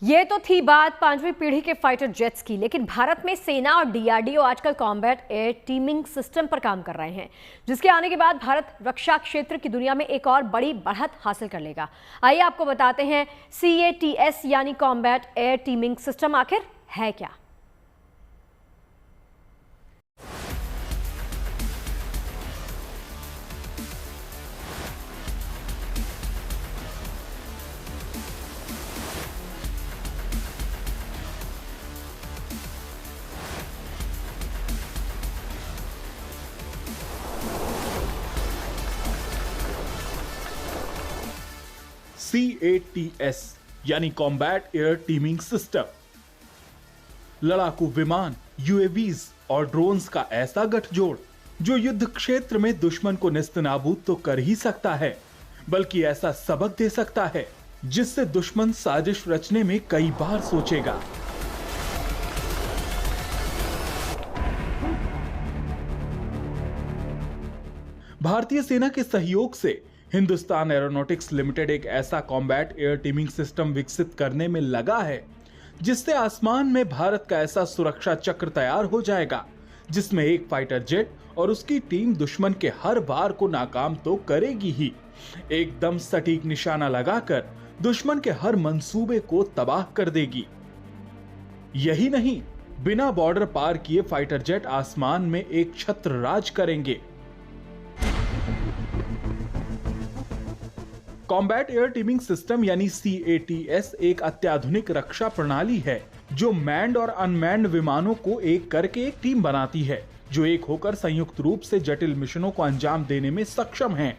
ये तो थी बात 5वीं पीढ़ी के फाइटर जेट्स की, लेकिन भारत में सेना और डीआरडीओ आजकल कॉम्बैट एयर टीमिंग सिस्टम पर काम कर रहे हैं, जिसके आने के बाद भारत रक्षा क्षेत्र की दुनिया में एक और बड़ी बढ़त हासिल कर लेगा। आइए आपको बताते हैं CATS यानी कॉम्बैट एयर टीमिंग सिस्टम आखिर है क्या। CATS यानी कॉम्बैट एयर टीमिंग सिस्टम लड़ाकू विमान, UAVs और ड्रोन्स का ऐसा गठजोड़ जो युद्ध क्षेत्र में दुश्मन को नेस्तनाबूद तो कर ही सकता है, बल्कि ऐसा सबक दे सकता है जिससे दुश्मन साजिश रचने में कई बार सोचेगा। भारतीय सेना के सहयोग से हिंदुस्तान एरोनॉटिक्स लिमिटेड एक ऐसा कॉम्बैट एयर टीमिंग सिस्टम विकसित करने में लगा है जिससे आसमान में भारत का ऐसा सुरक्षा चक्र तैयार हो जाएगा जिसमें एक फाइटर जेट और उसकी टीम दुश्मन के हर वार को नाकाम तो करेगी ही, एकदम सटीक निशाना लगाकर दुश्मन के हर मंसूबे को तबाह कर देगी। यही नहीं, बिना बॉर्डर पार किए फाइटर जेट आसमान में एक छत्र राज करेंगे। कॉम्बैट एयर टीमिंग सिस्टम यानी CATS एक अत्याधुनिक रक्षा प्रणाली है जो मैन्ड और अनमैन्ड विमानों को एक करके एक टीम बनाती है, जो एक होकर संयुक्त रूप से जटिल मिशनों को अंजाम देने में सक्षम हैं।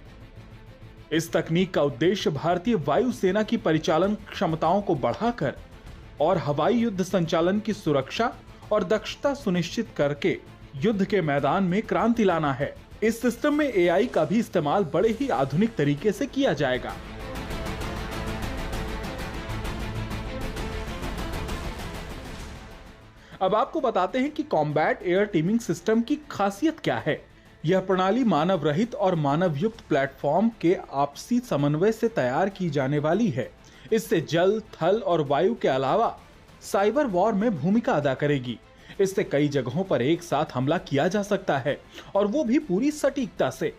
इस तकनीक का उद्देश्य भारतीय वायुसेना की परिचालन क्षमताओं को बढ़ाकर और हवाई युद्ध संचालन की सुरक्षा और दक्षता सुनिश्चित करके युद्ध के मैदान में क्रांति लाना है। इस सिस्टम में AI का भी इस्तेमाल बड़े ही आधुनिक तरीके से किया जाएगा। अब आपको बताते हैं कि कॉम्बैट एयर टीमिंग सिस्टम की खासियत क्या है। यह प्रणाली मानव रहित और मानव युक्त प्लेटफॉर्म के आपसी समन्वय से तैयार की जाने वाली है। इससे जल, थल और वायु के अलावा साइबर वॉर में भूमिका अदा करेगी। इससे कई जगहों पर एक साथ हमला किया जा सकता है और वो भी पूरी सटीकता से।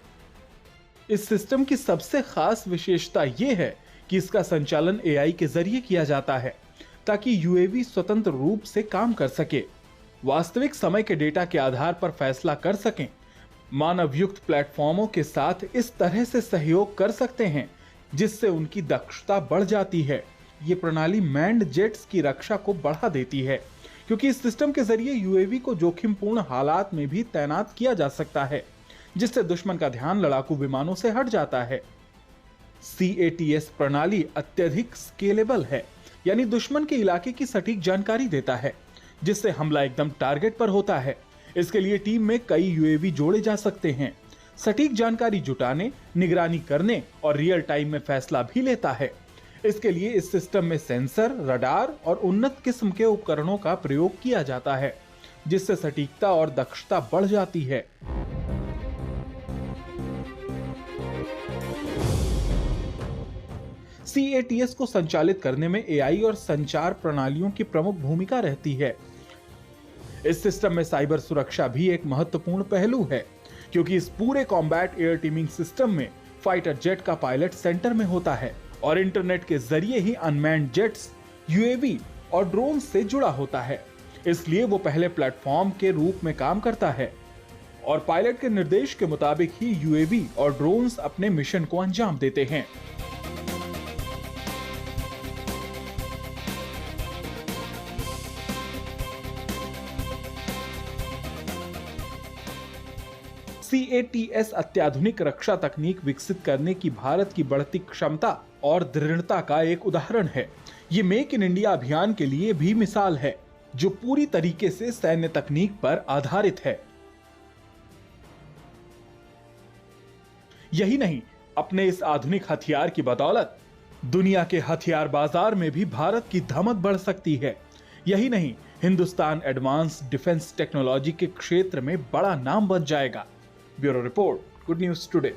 इस सिस्टम की सबसे खास विशेषता यह है कि इसका संचालन AI के जरिए किया जाता है ताकि UAV स्वतंत्र रूप से काम कर सके, वास्तविक समय के डेटा के आधार पर फैसला कर सकें, मानव युक्त प्लेटफॉर्मों के साथ इस तरह से सहयोग कर सकते हैं जिससे उनकी दक्षता बढ़ जाती है। ये प्रणाली मैन्ड जेट्स की रक्षा को बढ़ा देती है क्योंकि इस सिस्टम के जरिए UAV को जोखिमपूर्ण हालात में भी तैनात किया जा सकता है, जिससे दुश्मन का ध्यान लड़ाकू विमानों से हट जाता है। CATS प्रणाली अत्यधिक स्केलेबल है, यानी दुश्मन के इलाके की सटीक जानकारी देता है, जिससे हमला एकदम टारगेट पर होता है। इसके लिए टीम में कई UAV जोड़े जा सकते हैं, सटीक जानकारी जुटाने, निगरानी करने और रियल टाइम में फैसला भी लेता है। इसके लिए इस सिस्टम में सेंसर, रडार और उन्नत किस्म के उपकरणों का प्रयोग किया जाता है, जिससे सटीकता और दक्षता बढ़ जाती है। CATS को संचालित करने में AI और संचार प्रणालियों की प्रमुख भूमिका रहती है। इस सिस्टम में साइबर सुरक्षा भी एक महत्वपूर्ण पहलू है, क्योंकि इस पूरे कॉम्बैट एयर टीमिंग सिस्टम में फाइटर जेट का पायलट सेंटर में होता है और इंटरनेट के जरिए ही अनमैन्ड जेट्स, UAV और ड्रोन से जुड़ा होता है। इसलिए वो पहले प्लेटफॉर्म के रूप में काम करता है और पायलट के निर्देश के मुताबिक ही UAV और ड्रोन्स अपने मिशन को अंजाम देते हैं। CATS अत्याधुनिक रक्षा तकनीक विकसित करने की भारत की बढ़ती क्षमता और दृढ़ता का एक उदाहरण है। ये मेक इन इंडिया अभियान के लिए भी मिसाल है, जो पूरी तरीके से सैन्य तकनीक पर आधारित है। यही नहीं, अपने इस आधुनिक हथियार की बदौलत दुनिया के हथियार बाजार में भी भारत की धमक बढ़ सकती है। यही नहीं, हिंदुस्तान एडवांस डिफेंस टेक्नोलॉजी के क्षेत्र में बड़ा नाम बन जाएगा। Bureau report, good news today.